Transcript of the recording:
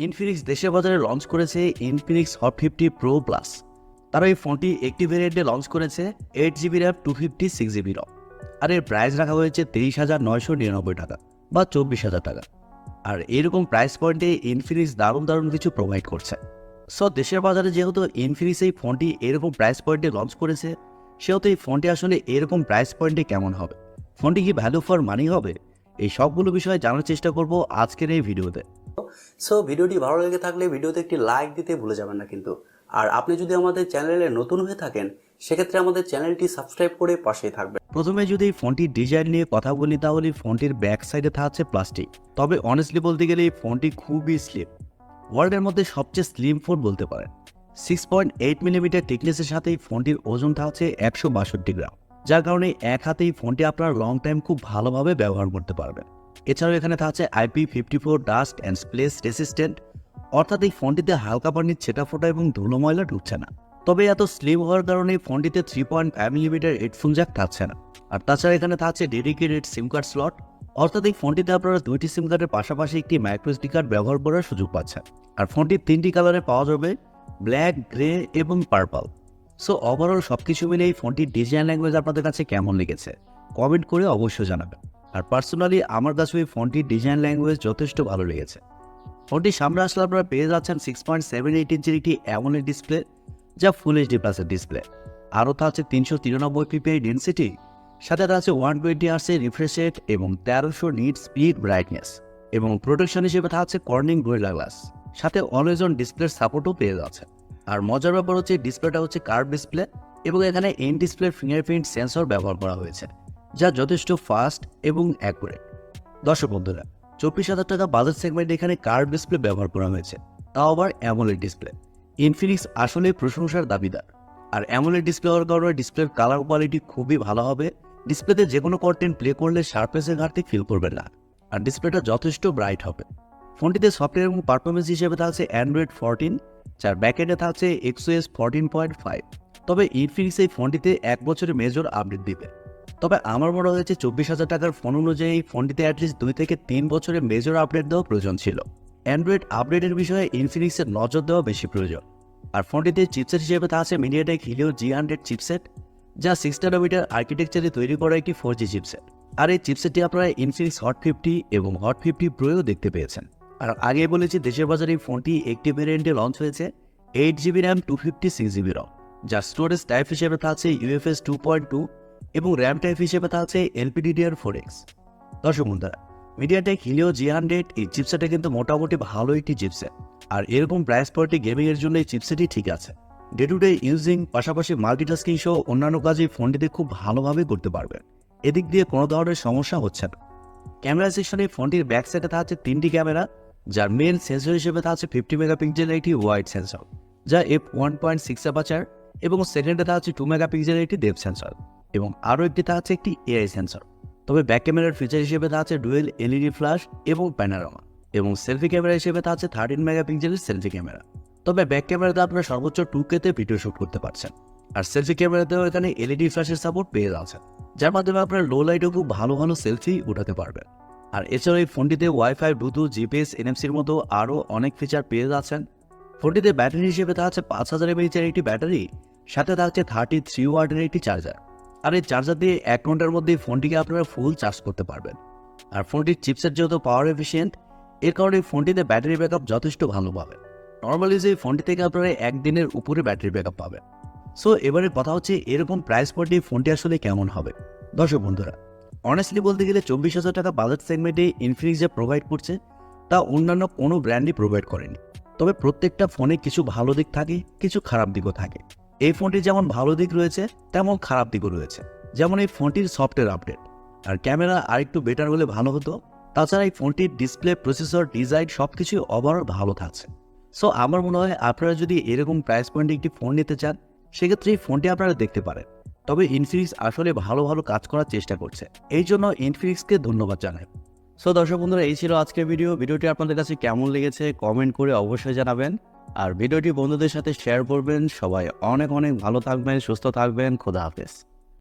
Infinix দেশের বাজারে launch করেছে ইনফিনিক্স হট 50 প্রো প্লাস। তারা এই ফোনটি একটি ভেরিয়েন্টে লঞ্চ করেছে 8GB র্যাম 256GB রম। আর এর প্রাইস রাখা হয়েছে 30,999 টাকা বা 24,000 টাকা। আর এরকম প্রাইস পয়েন্টে ইনফিনিক্স দারুণ দারুণ কিছু প্রোভাইড করছে। সো দেশের বাজারে যেহেতু ইনফিনিক্স এই ফোনটি এরকম প্রাইস পয়েন্টে লঞ্চ করেছে, সেহেতু এই ফোনটি আসলে এরকম প্রাইস পয়েন্টে কেমন হবে, ফোনটি কি ভ্যালু ফর মানি হবে, এই সবগুলো বিষয়ে জানার চেষ্টা করব আজকের এই ভিডিওতে। সো ভিডিওটি ভালো লেগে থাকলে ভিডিওতে একটি লাইক দিতে ভুলে যাবেন না কিন্তু। আর আপনি যদি আমাদের চ্যানেলে নতুন হয়ে থাকেন সেক্ষেত্রে আমাদের চ্যানেলটি সাবস্ক্রাইব করে পাশেই থাকবেন। প্রথমে যদি এই ফোনটির ডিজাইন নিয়ে কথা বলি তাহলে ফোনটির ব্যাক সাইডে থাকছে প্লাস্টিক, তবে অনেস্টলি বলতে গেলে এই ফোনটি খুবই স্লিম, ওয়ার্ল্ডের মধ্যে সবচেয়ে স্লিম ফোন বলতে পারেন। 6.8mm থিকনেসের সাথে এই ফোনটির ওজন থাকছে 162 গ্রাম, যার কারণে এক হাতে এই ফোনটি আপনার লং টাইম খুব ভালোভাবে ব্যবহার করতে পারবেন। এছাড়াও এখানে থাকছে IP54 dust and splash resistant, অর্থাৎ এই ফোনটিতে হালকা পানির ছেটা ফোটা এবং ধুলো ময়লা ঢুকছে না। তবে এত স্লিম হওয়ার কারণে ফোনটিতে 3.5mm হেডফোন জ্যাক থাকছে না। আর তাছাড়া এখানে থাকছে ডেডিকেটেড সিম কার্ড স্লট, অর্থাৎ এই ফোনটিতে আপনারা দুইটি সিম কার্ডের পাশাপাশি একটি মাইক্রো এসডি কার্ড ব্যবহার করার সুযোগ পাচ্ছেন। আর ফোনটি 3টি কালারে পাওয়া যাবে, ব্ল্যাক, গ্রে এবং পার্পল। সো ওভারঅল সবকিছু মিলে এই ফোনটির ডিজাইন ল্যাঙ্গুয়েজ আপনাদের কাছে কেমন লেগেছে কমেন্ট করে অবশ্যই জানাবেন। আর পার্সোনালি আমার কাছে এই ফোনটির ডিজাইন ল্যাঙ্গুয়েজ যথেষ্ট ভালো লেগেছে। ফোনটির সামনে আসলে আপনারা পেয়ে যাচ্ছেন 6.78 ইঞ্চির একটি অ্যামোলেড ডিসপ্লে, যা ফুল এইচডি প্লাসের ডিসপ্লে। আরও থাকছে 393 পিপিআই ডেনসিটি, সাথে আছে 120 হার্টজের রিফ্রেশ রেট এবং 1300 নিট স্পিড ব্রাইটনেস, এবং প্রোটেকশন হিসেবে থাকছে কর্নিং গোরিলা গ্লাস, সাথে অলওয়েজ অন ডিসপ্লের সাপোর্টও পেয়ে যাচ্ছে। আর মজার ব্যাপার হচ্ছে ডিসপ্লেটা হচ্ছে কার্ভ ডিসপ্লে এবং এখানে ইন ডিসপ্লে ফিঙ্গারপ্রিন্ট সেন্সর ব্যবহার করা হয়েছে, যা যথেষ্ট ফাস্ট এবং অ্যাকুরেট। দর্শক বন্ধুরা, 24,000 টাকা বাজেট সেগমেন্টে এখানে কার্ভ ডিসপ্লে ব্যবহার করা হয়েছে, তাও আবার অ্যামোলেড ডিসপ্লে। ইনফিনিক্স আসলে প্রশংসার দাবিদার। আর অ্যামোলেড ডিসপ্লে হওয়ার কারণে ডিসপ্লের কালার কোয়ালিটি খুবই ভালো হবে, ডিসপ্লেতে যে কোনো কন্টেন্ট প্লে করলে শার্পনেসের ঘাটতি ফিল করবেন না। আর ডিসপ্লেটা যথেষ্ট ব্রাইট হবে। ফোনটিতে সফটওয়্যার এবং পারফরমেন্স হিসেবে থাকছে অ্যান্ড্রয়েড 14, যার ব্যাকএন্ডে থাকছে XOS 14.5। তবে ইনফিনিক্স এই ফোনটিতে 1 বছরের মেজর আপডেট দিবে। তবে আমার মনে হয়েছে 24,000 টাকার ফোন অনুযায়ী এই ফোনটিতে অ্যাটলিস্ট 2 থেকে 3 বছরের মেজর আপডেট দেওয়া প্রয়োজন ছিল। অ্যান্ড্রয়েড আপডেটের বিষয়ে ইনফিনিক্সের নজর দেওয়া বেশি প্রয়োজন। আর ফোনটিতে চিপসেট হিসেবে থাকছে মিডিয়াটেক হিলিও G100 চিপসেট, যা 6 ন্যানোমিটার আর্কিটেকচারে তৈরি করা একটি 4G চিপসেট। আর এই চিপসেটটি আপনারা ইনফিনিক্স হট 50 এবং হট 50 প্রোও দেখতে পেয়েছেন। আর আগে বলেছি দেশের বাজারে এই ফোনটি একটি ভেরিয়েন্টে লঞ্চ হয়েছে 8GB র্যাম 256GB রম, যার স্টোরেজ টাইপ হিসেবে থাকছে UFS 2.2 এবং র্যাম টাইপ হিসেবে থাকছে LPDDR4X। দর্শক বন্ধুরা, মিডিয়াটেক হিলিও G100 এই চিপসেটে কিন্তু মোটামুটি ভালো একটি চিপসেট। আর এরকম প্রাইস পয়েন্টে গেমিং এর জন্য এই চিপসেটই ঠিক আছে। ডে টু ডে ইউজিং পাশাপাশি মাল্টিটাস্কিং সহ অন্যান্য কাজ এই ফোনটিতে খুব ভালোভাবে করতে পারবেন, এদিক দিয়ে কোনো ধরনের সমস্যা হচ্ছে না। ক্যামেরা সেকশনে ফোনটির ব্যাক সাইডে থাকছে 3টি ক্যামেরা, যার মেন সেন্সর হিসেবে থাকছে 50 মেগাপিক্সেলের একটি ওয়াইড সেন্সর, যা f1.6 অ্যাপারচার, এবং সেকেন্ডে থাকছে 2 মেগাপিক্সেলের একটি ডেপথ সেন্সর, এবং আরও একটি থাকছে একটি এআই সেন্সর। তবে ব্যাক ক্যামেরার ফিচার হিসেবে থাকছে ডুয়েল এলইডি ফ্ল্যাশ এবং প্যানোরামা, এবং সেলফি ক্যামেরা হিসেবে থাকছে 13 মেগাপিক্সেলের সেলফি ক্যামেরা। তবে ব্যাক ক্যামেরাতে আপনারা সর্বোচ্চ 2K তে ভিডিও শুট করতে পারছেন। আর সেলফি ক্যামেরাতেও এখানে এলইডি ফ্ল্যাশের সাপোর্ট পেয়ে যাচ্ছেন, যার মাধ্যমে আপনার লো লাইটেও খুব ভালো ভালো সেলফি উঠাতে পারবেন। আর এছাড়াও এই ফোনটিতে ওয়াইফাই, ব্লুটুথ, জিপিএস, এনএফসির মতো আরও অনেক ফিচার পেয়ে যাচ্ছেন। ফোনটিতে ব্যাটারি হিসেবে থাকছে 5000 mAh একটি ব্যাটারি, সাথে থাকছে 33 ওয়াটের একটি চার্জার। আর এই চার্জার দিয়ে 1 ঘন্টার মধ্যে ফোনটিকে আপনারা ফুল চার্জ করতে পারবেন। আর ফোনটির চিপসেট যেহেতু পাওয়ার এফিসিয়েন্ট, এর কারণে ফোনটিতে ব্যাটারি ব্যাকআপ যথেষ্ট ভালো পাবে। নর্মালি যে ফোনটি থেকে আপনারা 1 দিনের উপরে ব্যাটারি ব্যাকআপ পাবেন। সো এবারে কথা হচ্ছে এরকম প্রাইস পয়েন্টে ফোনটি আসলে কেমন হবে। দর্শক বন্ধুরা, অনেস্টলি বলতে গেলে 24,000 টাকা বাজেট সেগমেন্টে ইনফিনিক্স যে প্রোভাইড করছে তা অন্যান্য কোনো ব্র্যান্ডই প্রোভাইড করেনি। তবে প্রত্যেকটা ফোনে কিছু ভালো দিক থাকে, কিছু খারাপ দিকও থাকে। এই ফোনটির যেমন ভালো দিক রয়েছে তেমন খারাপ দিকও রয়েছে, যেমন এই ফোনটির সফটওয়্যার আপডেট আর ক্যামেরা আরেকটু বেটার হলে ভালো হতো। তাছাড়া এই ফোনটির ডিসপ্লে, প্রসেসর, ডিজাইন সবকিছুই ওভারঅল ভালো থাকছে। সো আমার মনে হয় আপনারা যদি এরকম প্রাইস পয়েন্টে একটি ফোন নিতে চান সেক্ষেত্রে এই ফোনটি আপনারা দেখতে পারেন। তবে ইনফিনিক্স আসলে ভালো ভালো কাজ করার চেষ্টা করছে, এই জন্য ইনফিনিক্সকে ধন্যবাদ জানাই। সো দর্শক বন্ধুরা, এই ছিল আজকের ভিডিওটি আপনাদের কাছে কেমন লেগেছে কমেন্ট করে অবশ্যই জানাবেন। আর ভিডিওটি বন্ধুদের সাথে শেয়ার করবেন। সবাই অনেক অনেক ভালো থাকবেন, সুস্থ থাকবেন। খোদা হাফেজ।